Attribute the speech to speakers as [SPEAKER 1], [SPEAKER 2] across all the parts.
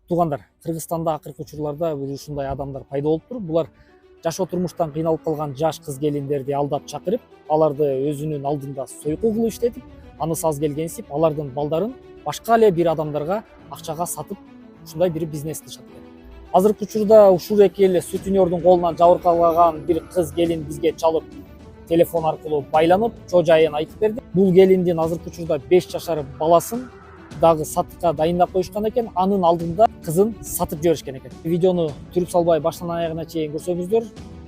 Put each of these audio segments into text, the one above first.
[SPEAKER 1] Туугандар, Кыргызстанда акыркы учурларда ушундай адамдар пайда болуп туруп, булар жашоо турмуштан кыйналып калган жаш кыз келиндерди алдап чакырып, аларды өзүнүн алдында сойку кылып иштетип, анысы аз келгенсип, алардын балдарын башка эле бир адамдарга акчага сатып, ушундай бир бизнес кылышат экен. Азыркы учурда ушул эки эле сутенердин колунан жабыркаган бир кыз келин бизге чалып, телефон аркылуу байланып, чоо жайын айтып берди. Бул келиндин азыркы учурда 5 жашар баласын дагы сатыкка дайындап коюшкан экен, анын алдында кызын сатып жиберишкен экен. Видеону түрүп салбай баштан аягына чейин көрсөңүздөр,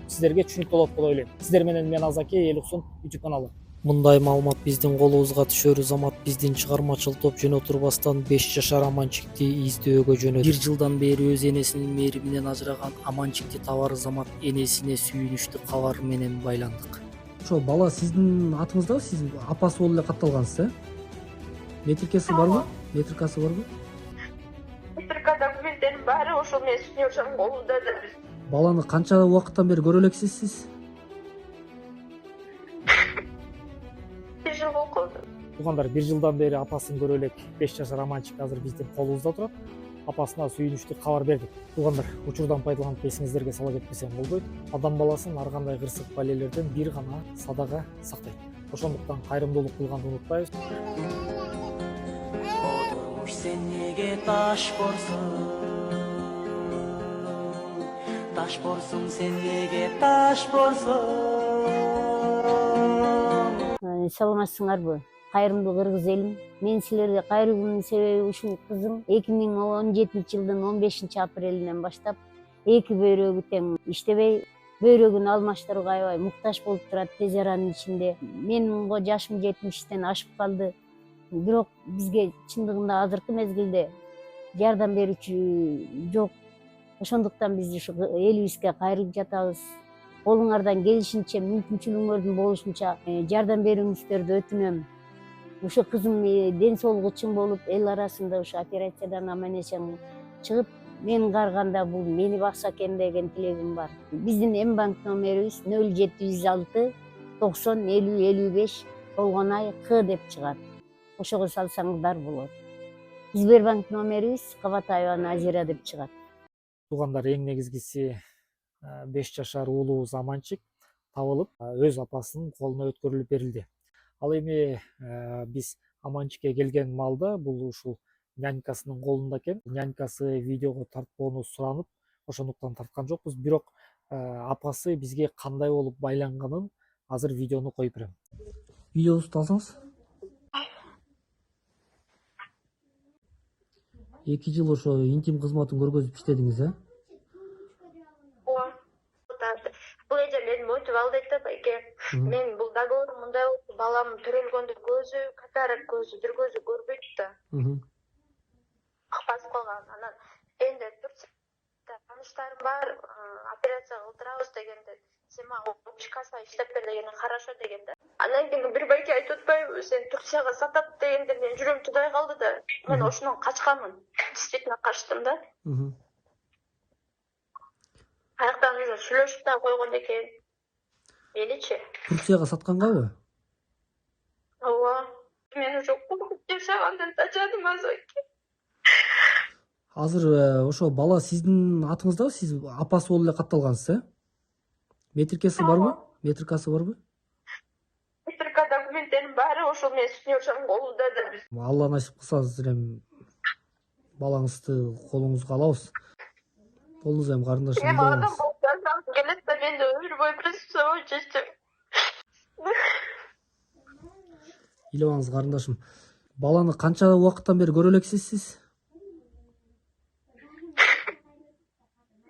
[SPEAKER 1] сиздерге түшүнүктүү болот деп ойлойм. Сиздер менен мен Азаки, Элуксун YouTube каналы.
[SPEAKER 2] Мындай маалымат биздин колубузга түшөр замат биздин чыгармачыл топ жөнө турбастан 5 жашар Аманчикти издөөгө жөнөдү. 1 жылдан бери өз энесинин мээриминен ажыраган Аманчикти табар замат энесине сүйүнүчтүү кабар менен байландык.
[SPEAKER 1] Ошо бала сиздин атыңыздабы? Сиз апасы болуп эле катталгансыз, э? Метрикасы барбы? Метрикасы барбы?
[SPEAKER 3] Метрика документтердин баары ошол менен сүйүнүшүн колунда.
[SPEAKER 1] Баланы канча убакыттан бери көрө элексиз сиз?
[SPEAKER 3] 1 жыл болуп калды.
[SPEAKER 1] Туугандар, 1 жылдан бери апасын көрө элек 5 жашар Аманчик азыр биздин колубузда турат. Апасына сүйүнүчтүү кабар бердик. Туугандар, учурдан пайдаланып эсиңиздерге сала кетпесем болбойт. Адам баласын ар кандай кырсык балелерден бир гана садага сактайт. Ошондуктан кайрымдуулук кылганды унутпайбыз.
[SPEAKER 4] Отурмуш сен неге таш борсуң сен неге таш борсуң.
[SPEAKER 5] Саламатсыңарбы? Кайрымдуу кыргыз элим. Мен силерге кайрылуумдун себеби ушул кызым 2017 жылдын 15 апрелинен баштап эки бөйрөгү тең иштебей, бөйрөгүн алмаштырууга аябай муктаж болуп турат тез аранын ичинде. Менин жашым 70тен ашып калды. Бирок бизге чындыгында азыркы мезгилде жардам берүүчү жок. Ошондуктан биз ушу элибизге кайрылып жатабыз. Колуңардан келишинче, мүмкүнчүлүгүңөрдүн болушунча жардам берүүңүздөрдү өтүнөм. Ушу кызым ден соолугу чың болуп, эл арасында ушу операциядан аман-эсен чыгып, мен карганда бул мени бакса экен деген тилегим бар. Биздин М-банк номерибиз 0706 90 50 55 Толгонай К деп чыгат. Ошого салсаңыздар болот. Сбербанк номерибиз Кабатаева Назира деп чыгат.
[SPEAKER 1] Туугандар, эң негизгиси 5 жашар уулубуз Аманчик табылып, өз апасынын колуна өткөрүлүп берилди. Ал эми биз Аманчикке келген маалда бул ушул нянькасынын колунда экен. Нянькасы видеого тартконун суранып, ошондуктан тарткан жокпуз. Бирок апасы бизге кандай болуп байланганын азыр видеону коюп берем. Видеобузду алсаңыз. 2 жыл ошо интим кызматын көргөзүп иштедиңиз, э?
[SPEAKER 3] Бул эжелерин өтүп алды да байке. Мен бул договор мындай балам төрөлгөндө көзү катарак көзү бир көзү көрбөйт да. Басып калган. Анан энди таныштарым бар, операция кылдырабыз дегенде, сен мага каса иштеп бер дегенде хорошо дегенде. Анан кийин бир байке айтып атпайбы, сен Турцияга сатат дегенде мен жүрөм тудай калды да. Мен ошондон качканмын. Действительно качтым да. Аяктан уже сүйлөшүп да койгон экен. Меничи?
[SPEAKER 1] Турцияга саткангабы?
[SPEAKER 3] Ооба. Мен уже коркуп жашагандан тажадым азыркы.
[SPEAKER 1] Азыр ошо бала сиздин атыңыздабы? Сиз апасы болуп эле катталгансыз, э? Метрикасы барбы? Метрикасы барбы?
[SPEAKER 3] Метрика документтердин баары ошол менен сүйүнүшүн колунда.
[SPEAKER 1] Алла насип кылса азыр эми балаңызды колуңузга алабыз. Болдуңуз эми карындашым.
[SPEAKER 3] Мен адам болуп жашагым келет да, мен өмүр бою преступчий чечтим.
[SPEAKER 1] Илебаңыз карындашым. Баланы канча убакыттан бери көрө элексиз сиз?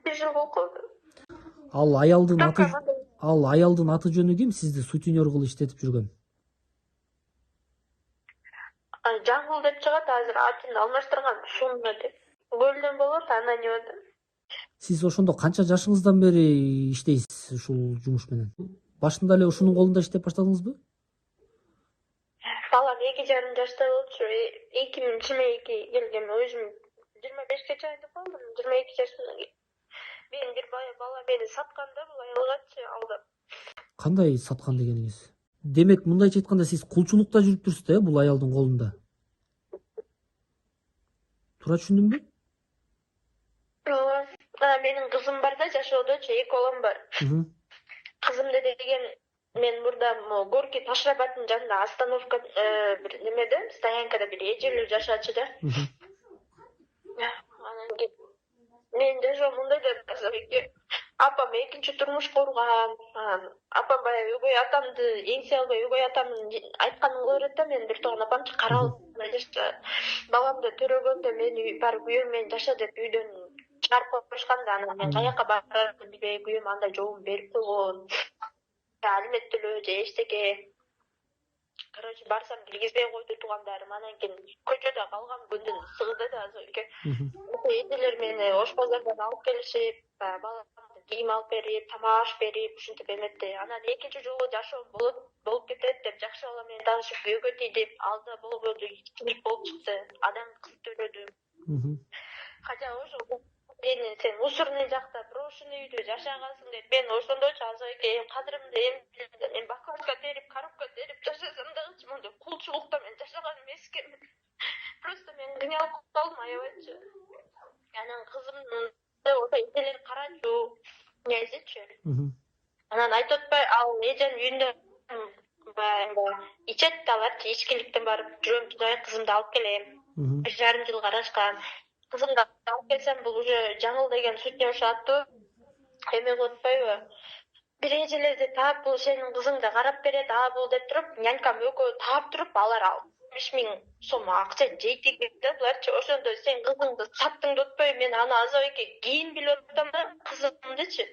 [SPEAKER 3] 1 жыл болуп калды.
[SPEAKER 1] Ал аялдын аты жөнү ким? Сизди сутенер кылып иштетип жүргөн?
[SPEAKER 3] Жаңыл деп чыгат, азыр атын алмаштырган, Сунна деп. Көлдөн болот, Ананиода.
[SPEAKER 1] Сиз ошондо канча жашыңыздан бери иштейсиз ушул жумуш менен? Башында эле ушунун колунда иштеп баштадыңызбы?
[SPEAKER 3] Балам 2,5 жашта болчу. 2022 келгем, өзүм 25ке чейин калдым. 22 жашымда. Мен бир бала мени сатканда, бул аялгачы алдап.
[SPEAKER 1] Кандай саткан дегениңиз? Демек, мындайча айтканда сиз кулчулукта жүрүп турсуз, э, бул аялдын колунда? Туура түшүндүмбү?
[SPEAKER 3] Менин кызым бар да, жашоодочу 2 балам бар. Кызым деген мен мурда Горький Ташрабаттын жанында остановка бир немеде, стоянкада бир эжелүү жашачу да. Анан кийин мен жашоом мындай деп азабеке. Апам экинчи турмуш курган. Апам баягы өгөй атамды эңсе албай өгөй атамдын айтканын кыла берет да, мен бир тууган апамчы каралып баламды төрөгөндө мени барып күйөөм менен жаша деп үйдөн чыгарып коюшкан да, анан мен каяка барарымды билбей күйөөм андай жообун берип койгон. Алимент төлөө же эчтеке. Короче, барсам киргизбей койду туугандарым. Анан кийин көчөдө калган күндүн сыгыды да азыркы. Эжелер мени ош базардан алып келишип, баламды кийим алып берип, тамак аш берип, ушинтип эметти. Анан экинчи жолу жашоом болуп кетет деп жакшы бала менен таанышып күйөөгө тийдип, алда болбоду, ичкилик болуп чыкты. Адам кыз төрөдүм. Хотя ошо сен мусорный жакта брошенный үйдө жашагансың деп мен ошондойчу азыркы кадырымды мен баклажка терип, коробка терип жашасам дагычы мондай кулчулукта мен жашаган эмес экенмин. Просто мен кыйналып калдым, аябайчы. Анан кызымдын ошо эжелер карачу, незичи. Анан айтып атпай, ал эженин үйүндө баягы ичет аларчы, ичкиликтен барып жүрөм, Кудай кызымды алып келем. 1,5 жыл карашкан. Кызымды алып келсем, бул уже жаңыл деген сүтүнө ошо аттуу. Эме кылып атпайбы? Бир эжелерди таап, бул сенин кызыңды карап берет, бул деп туруп, нянькам экөө таап туруп, алар 60.000 сом акча жейт экен да, буларчы. Ошондо сен кызыңды саттың деп атпайбы? Мен аны азабеке кийин билип атам да, кызымдычы.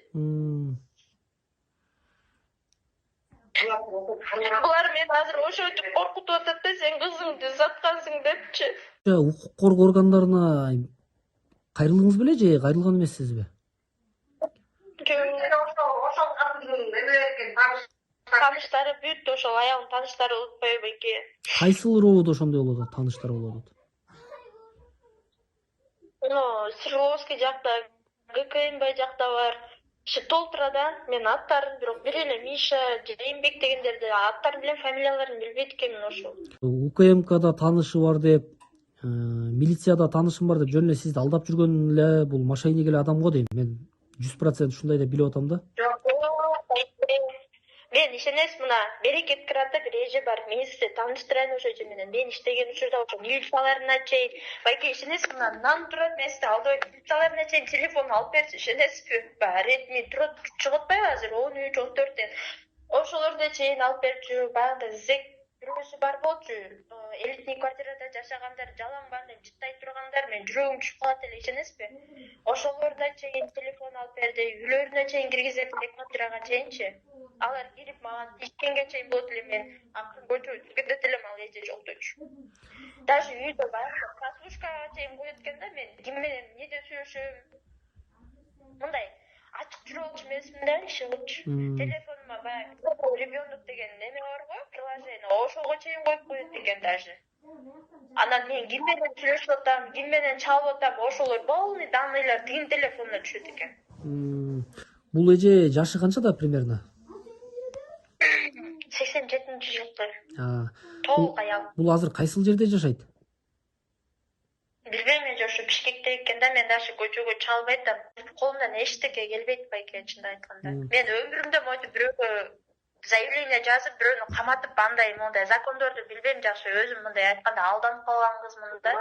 [SPEAKER 3] Булар мени азыр ошентип коркутуп атат да, сен кызыңды саткансың депчи.
[SPEAKER 2] Укук коргоо органдарына кайрылдыңыз беле же кайрылган эмессизби?
[SPEAKER 3] Тааныштары бүт, ошол аялдын тааныштары болуп атпайбы эки.
[SPEAKER 2] Кайсыл роодо ошондой болот, тааныштар болот?
[SPEAKER 3] Свердловский жакта, ГКМБ жакта бар. Толтурада мен аттарын, бирок бир эле Миша, Жээнбек дегендерди аттары менен фамилияларын билбейт экенмин ошол.
[SPEAKER 2] УКМКда таанышы бар деп, милицияда таанышым бар деп жөн эле сизди алдап жүргөн эле бул мошенник эле адам го дейм. Мен 100% ушундай деп билип атам да.
[SPEAKER 3] Мен ишенесиз, мына Берекет Кыратта бир эже бар. Мен сизди тааныштырайын ошо эже менен. Мен иштеген учурда ошо милицияларына чейин, байке ишенесиз, мына нан турат, мен сизди алдабай милицияларына чейин телефон алып берчи, ишенесизби? Редми турат чыгып атпайбы азыр 13-14-тен. Ошолорду чейин алып берчү, баягы зек бирөөсү бар болчу. Элитный квартирада жашагандар, жалаң баарын жыттай тургандар, мен жүрөгүм түшүп калат эле, ишенесизби? Ошолордо чейин телефон алып берди, үйлөрүнө чейин киргизет эле, квартирага чейинчи. Алар кирип маган тишкенге чейин болот эле, мен акырын көчөгө чыгып кетет элем, ал эже жокточу. Даже үйдө баягы прослушкага чейин коет экен да, мен ким менен эмнеде сүйлөшөм. Мындай ачык жүрөкчү эмесмин да, иши кылчу. Телефонума баягы ребенок деген неме бар го, приложение, ошого чейин коюп коет экен даже. Анан мен ким менен сүйлөшүп атам, ким менен чалып атам, ошолор полный данныйлар тигин телефонуна түшөт экен.
[SPEAKER 2] Бул эже жашы канчада примерно?
[SPEAKER 3] 87-жылкы. Толук аял.
[SPEAKER 2] Бул азыр кайсыл жерде жашайт?
[SPEAKER 3] Билбейм, мен ошо Бишкекте экен да, мен даже көчөгө чалбайт да, колумдан эчтеке келбейт байке, чындап айтканда. Мен өмүрүмдө монтип бирөөгө заявление жазып, бирөөнү каматып, андай мондай закондорду билбейм жакшы, өзүм мындай айтканда алданып калган кызмын да.